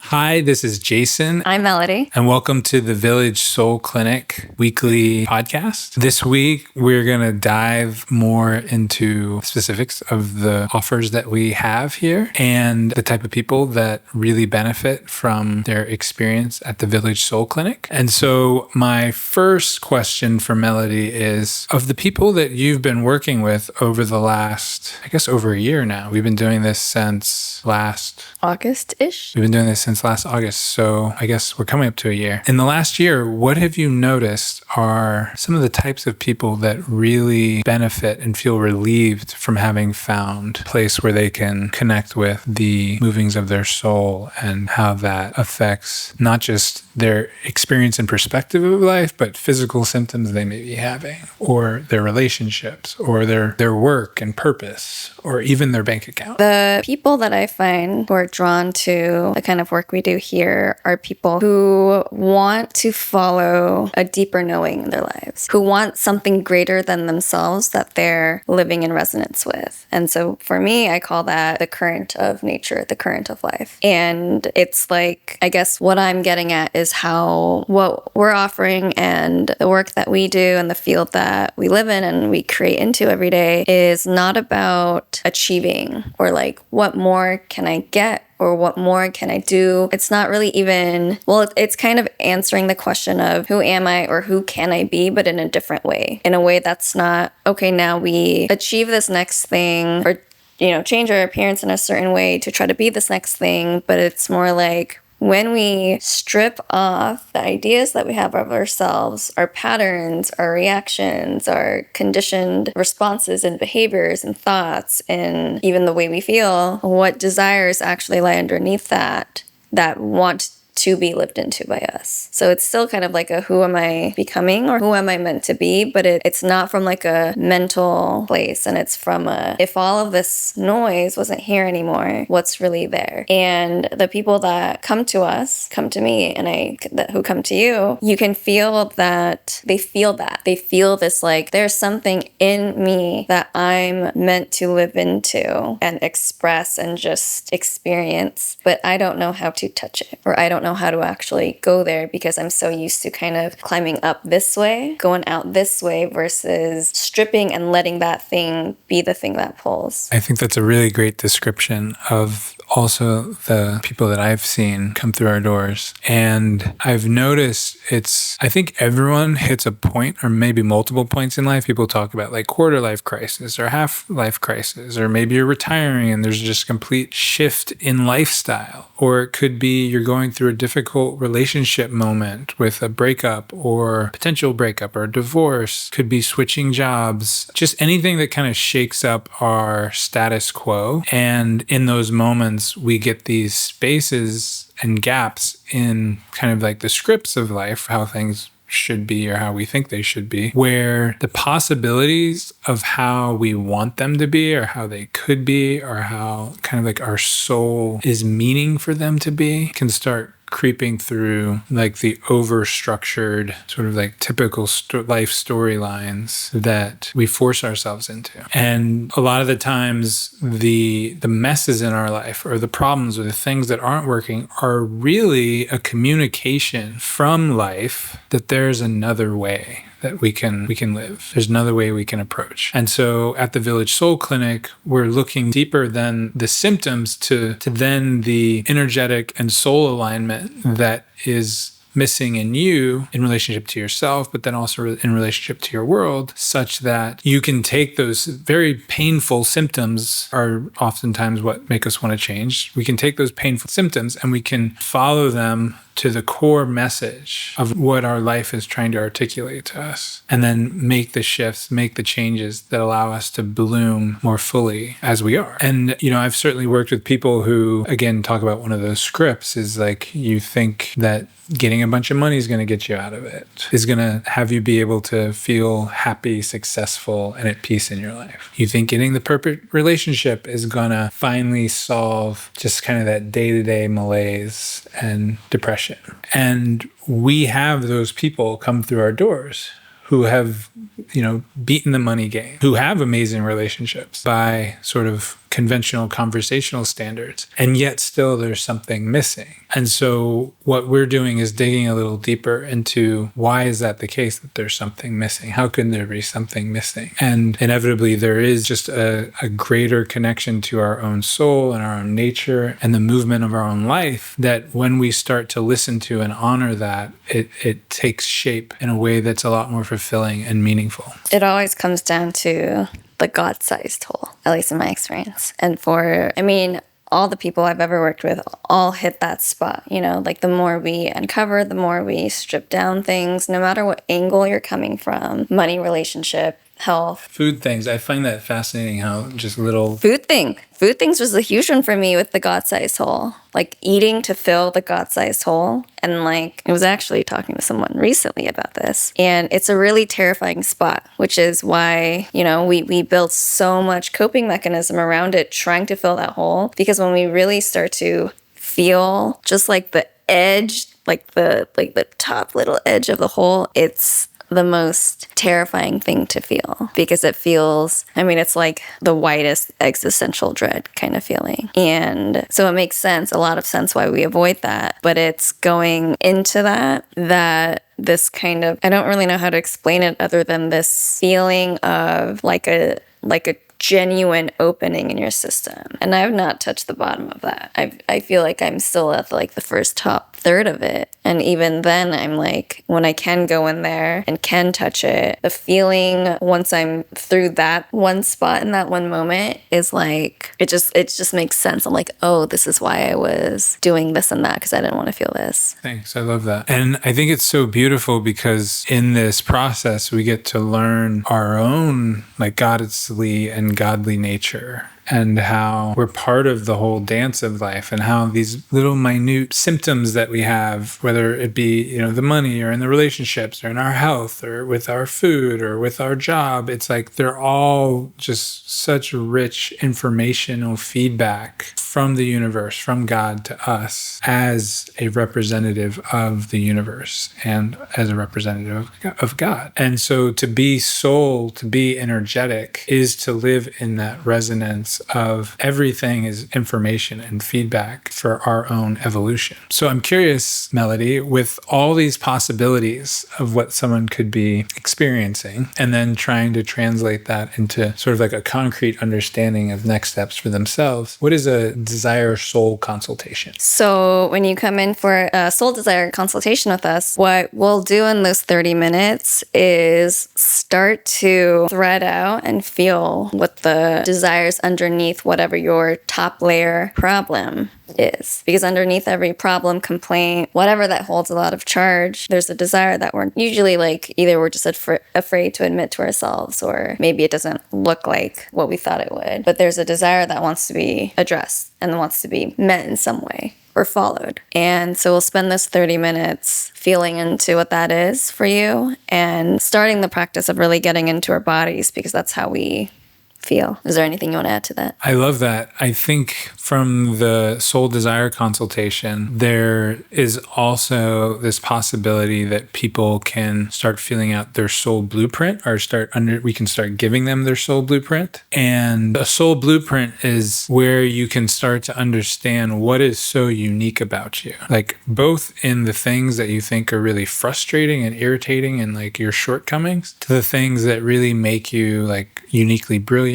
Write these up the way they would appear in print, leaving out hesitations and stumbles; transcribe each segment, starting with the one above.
Hi, this is Jason. I'm Melody. And welcome to the Village Soul Clinic weekly podcast. This week, we're going to dive more into specifics of the offers that we have here and the type of people that really benefit from their experience at the Village Soul Clinic. And so my first question for Melody is, of the people that you've been working with over the last, I guess over a year now, we've been doing this since last August-ish. We've been doing this since last August, so I guess we're coming up to a year. In the last year, what have you noticed are some of the types of people that really benefit and feel relieved from having found a place where they can connect with the movings of their soul and how that affects not just their experience and perspective of life, but physical symptoms they may be having, or their relationships, or their work and purpose, or even their bank account? The people that I find who are drawn to the kind of work we do here are people who want to follow a deeper knowing in their lives, who want something greater than themselves that they're living in resonance with. And so for me, I call that the current of nature, the current of life. And it's like, I guess what I'm getting at is how what we're offering and the work that we do and the field that we live in and we create into every day is not about achieving or like, what more can I get? Or what more can I do? It's not really even, it's kind of answering the question of who am I or who can I be, but in a different way. In a way that's not, okay, now we achieve this next thing or, change our appearance in a certain way to try to be this next thing. But it's more like, when we strip off the ideas that we have of ourselves, our patterns, our reactions, our conditioned responses and behaviors and thoughts, and even the way we feel, what desires actually lie underneath that want to be lived into by us. So it's still kind of like a who am I becoming or who am I meant to be, but it's not from like a mental place, and it's from if all of this noise wasn't here anymore, what's really there? And the people that come to us, come to me, and who come to you, you can feel that they feel this like there's something in me that I'm meant to live into and express and just experience, but I don't know how to touch it, or I don't know how to actually go there because I'm so used to kind of climbing up this way, going out this way versus stripping and letting that thing be the thing that pulls. I think that's a really great description of also the people that I've seen come through our doors. And I've noticed I think everyone hits a point or maybe multiple points in life. People talk about like quarter life crisis or half life crisis, or maybe you're retiring and there's just a complete shift in lifestyle. Or it could be you're going through a difficult relationship moment with a breakup or potential breakup or divorce. Could be switching jobs, just anything that kind of shakes up our status quo. And in those moments, we get these spaces and gaps in kind of like the scripts of life, how things should be or how we think they should be, where the possibilities of how we want them to be or how they could be or how kind of like our soul is meaning for them to be can start creeping through like the over-structured sort of like typical life storylines that we force ourselves into. And a lot of the times the messes in our life or the problems or the things that aren't working are really a communication from life that there's another way that we can live. There's another way we can approach. And so at the Village Soul Clinic, we're looking deeper than the symptoms to then the energetic and soul alignment that is missing in you in relationship to yourself, but then also in relationship to your world, such that you can take those very painful symptoms are oftentimes what make us want to change. We can take those painful symptoms and we can follow them to the core message of what our life is trying to articulate to us, and then make the shifts, make the changes that allow us to bloom more fully as we are. And, I've certainly worked with people who, again, talk about one of those scripts is like, you think that getting a bunch of money is going to get you out of it, is going to have you be able to feel happy, successful, and at peace in your life. You think getting the perfect relationship is going to finally solve just kind of that day-to-day malaise and depression. And we have those people come through our doors who have, beaten the money game, who have amazing relationships by sort of conventional conversational standards. And yet still there's something missing. And so what we're doing is digging a little deeper into why is that the case that there's something missing? How can there be something missing? And inevitably there is just a greater connection to our own soul and our own nature and the movement of our own life that when we start to listen to and honor that, it takes shape in a way that's a lot more fulfilling and meaningful. It always comes down to the God-sized hole, at least in my experience. And all the people I've ever worked with all hit that spot. Like the more we uncover, the more we strip down things, no matter what angle you're coming from, money, relationship, health. Food things. I find that fascinating how just little... Food things was a huge one for me with the God-sized hole. Like eating to fill the God-sized hole. And I was actually talking to someone recently about this. And it's a really terrifying spot, which is why, we built so much coping mechanism around it, trying to fill that hole. Because when we really start to feel just like the edge, like the top little edge of the hole, it's the most terrifying thing to feel because it feels, it's like the widest existential dread kind of feeling. And so it makes sense, a lot of sense why we avoid that. But it's going into that this kind of, I don't really know how to explain it other than this feeling of like a genuine opening in your system. And I have not touched the bottom of that. I feel like I'm still at the first top third of it. And even then I'm when I can go in there and can touch it, the feeling once I'm through that one spot in that one moment is it just makes sense. I'm like, oh, this is why I was doing this and that because I didn't want to feel this. Thanks. I love that. And I think it's so beautiful because in this process, we get to learn our own goddessly and godly nature and how we're part of the whole dance of life and how these little minute symptoms that we have, whether it be, the money or in the relationships or in our health or with our food or with our job, it's they're all just such rich informational feedback from the universe, from God to us as a representative of the universe and as a representative of God. And so to be soul, to be energetic is to live in that resonance of everything is information and feedback for our own evolution. So I'm curious, Melody, with all these possibilities of what someone could be experiencing and then trying to translate that into sort of a concrete understanding of next steps for themselves, what is a Desire Soul Consultation? So when you come in for a Soul Desire Consultation with us, what we'll do in those 30 minutes is start to thread out and feel what the desires underneath whatever your top layer problem is. Because underneath every problem, complaint, whatever that holds a lot of charge, there's a desire that we're usually either we're just afraid to admit to ourselves, or maybe it doesn't look like what we thought it would. But there's a desire that wants to be addressed and wants to be met in some way or followed. And so we'll spend this 30 minutes feeling into what that is for you and starting the practice of really getting into our bodies, because that's how we feel. Is there anything you want to add to that? I love that. I think from the Soul Desire Consultation, there is also this possibility that people can start feeling out their soul blueprint, or we can start giving them their soul blueprint. And a soul blueprint is where you can start to understand what is so unique about you, both in the things that you think are really frustrating and irritating and your shortcomings, to the things that really make you uniquely brilliant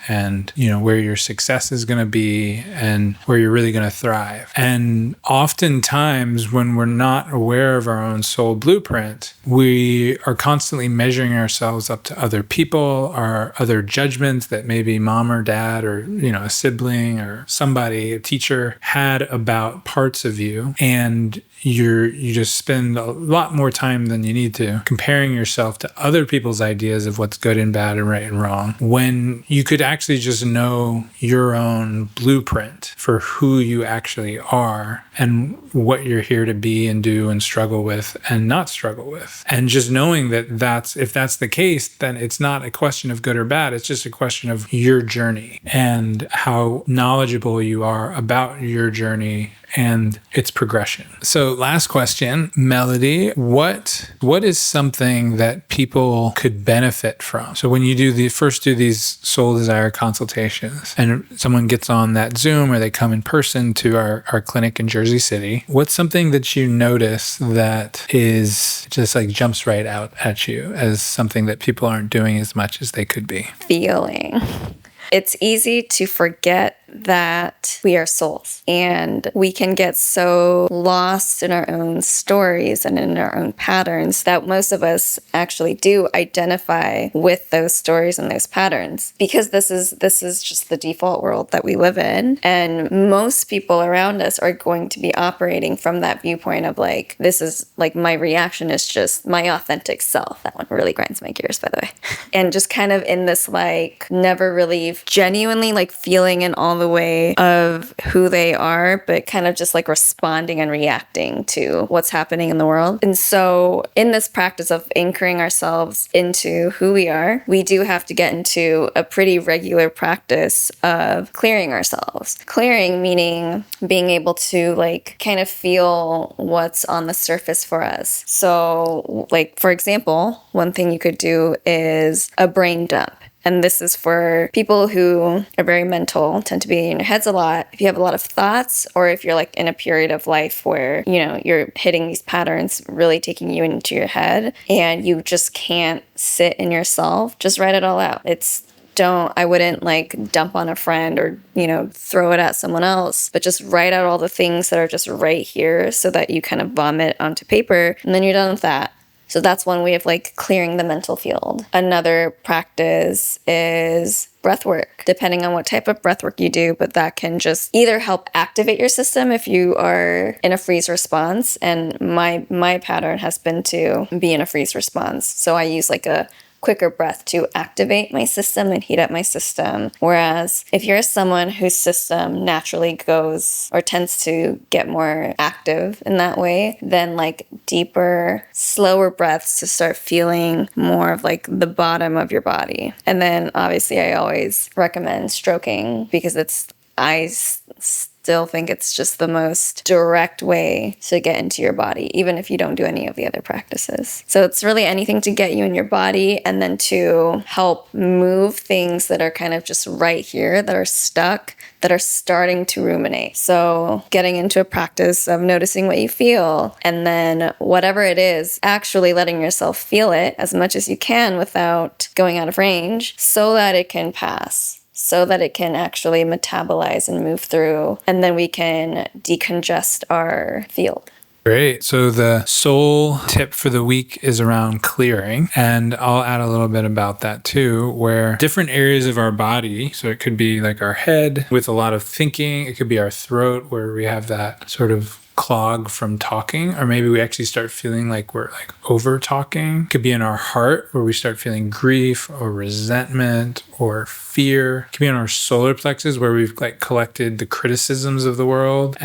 and where your success is going to be and where you're really going to thrive. And oftentimes when we're not aware of our own soul blueprint, we are constantly measuring ourselves up to other people, or other judgments that maybe mom or dad or a sibling or somebody, a teacher, had about parts of you. And you just spend a lot more time than you need to comparing yourself to other people's ideas of what's good and bad and right and wrong, when you could actually just know your own blueprint for who you actually are and what you're here to be and do and struggle with and not struggle with. And just knowing that if that's the case, then it's not a question of good or bad. It's just a question of your journey and how knowledgeable you are about your journey and its progression. So last question, Melody, what is something that people could benefit from? So when you do the first do these Soul Desire consultations and someone gets on that Zoom or they come in person to our clinic in Jersey City, what's something that you notice that is just like jumps right out at you as something that people aren't doing as much as they could be? Feeling. It's easy to forget that we are souls, and we can get so lost in our own stories and in our own patterns that most of us actually do identify with those stories and those patterns, because this is just the default world that we live in, and most people around us are going to be operating from that viewpoint of like, this is like, my reaction is just my authentic self. That one really grinds my gears, by the way. And just kind of in this like never really genuinely like feeling in all the way of who they are, but kind of just like responding and reacting to what's happening in the world. And so in this practice of anchoring ourselves into who we are, we do have to get into a pretty regular practice of clearing ourselves. Clearing meaning being able to like kind of feel what's on the surface for us. So like, for example, one thing you could do is a brain dump. And this is for people who are very mental, tend to be in your heads a lot. If you have a lot of thoughts, or if you're like in a period of life where, you know, you're hitting these patterns, really taking you into your head, and you just can't sit in yourself, just write it all out. I wouldn't like dump on a friend or, you know, throw it at someone else, but just write out all the things that are just right here so that you kind of vomit onto paper, and then you're done with that. So that's one way of like clearing the mental field. Another practice is breath work, depending on what type of breath work you do, but that can just either help activate your system if you are in a freeze response. And my pattern has been to be in a freeze response. So I use like a quicker breath to activate my system and heat up my system. Whereas if you're someone whose system naturally goes or tends to get more active in that way, then like deeper, slower breaths to start feeling more of like the bottom of your body. And then obviously I always recommend stroking, because I still think it's just the most direct way to get into your body, even if you don't do any of the other practices. So it's really anything to get you in your body, and then to help move things that are kind of just right here, that are stuck, that are starting to ruminate. So getting into a practice of noticing what you feel, and then whatever it is, actually letting yourself feel it as much as you can without going out of range, so that it can pass, so that it can actually metabolize and move through, and then we can decongest our field. Great. So the soul tip for the week is around clearing. And I'll add a little bit about that too, where different areas of our body, so it could be like our head with a lot of thinking, it could be our throat where we have that sort of clog from talking, or maybe we actually start feeling like we're like over talking. It could be in our heart where we start feeling grief or resentment or fear. It could be in our solar plexus where we've like collected the criticisms of the world,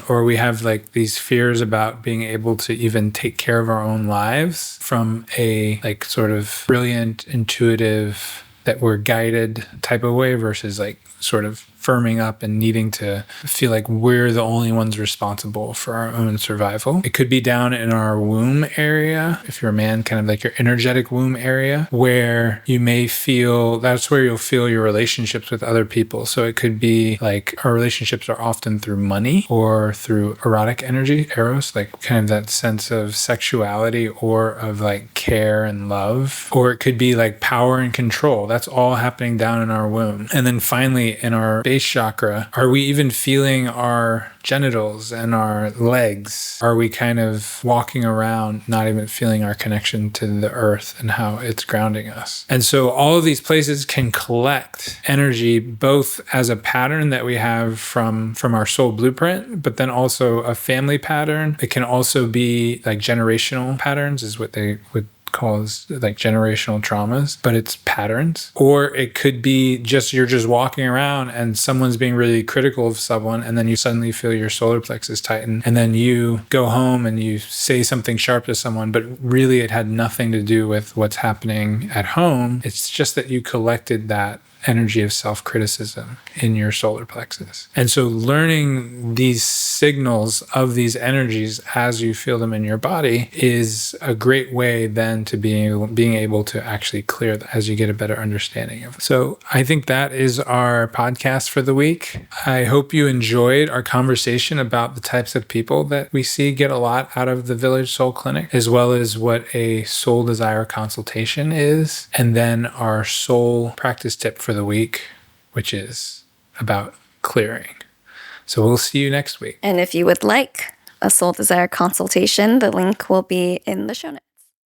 or we have like these fears about being able to even take care of our own lives from a like sort of brilliant, intuitive, that we're guided type of way, versus like sort of firming up and needing to feel like we're the only ones responsible for our own survival. It could be down in our womb area, if you're a man, kind of like your energetic womb area, where you may feel, that's where you'll feel your relationships with other people. So it could be like our relationships are often through money or through erotic energy, eros, like kind of that sense of sexuality or of like care and love. Or it could be like power and control. That's all happening down in our womb. And then finally, in our base chakra, are we even feeling our genitals and our legs? Are we kind of walking around not even feeling our connection to the earth and how it's grounding us? And so all of these places can collect energy, both as a pattern that we have from our soul blueprint, but then also a family pattern. It can also be like generational patterns, is what they would calls like generational traumas, but it's patterns. Or it could be just you're just walking around and someone's being really critical of someone, and then you suddenly feel your solar plexus tighten, and then you go home and you say something sharp to someone, but really it had nothing to do with what's happening at home. It's just that you collected that energy of self-criticism in your solar plexus. And so learning these signals of these energies as you feel them in your body is a great way then to being able to actually clear that as you get a better understanding of it. So I think that is our podcast for the week. I hope you enjoyed our conversation about the types of people that we see get a lot out of the Village Soul Clinic, as well as what a Soul Desire Consultation is, and then our soul practice tip for the week, which is about clearing. So we'll see you next week. And if you would like a Soul Desire consultation, the link will be in the show notes.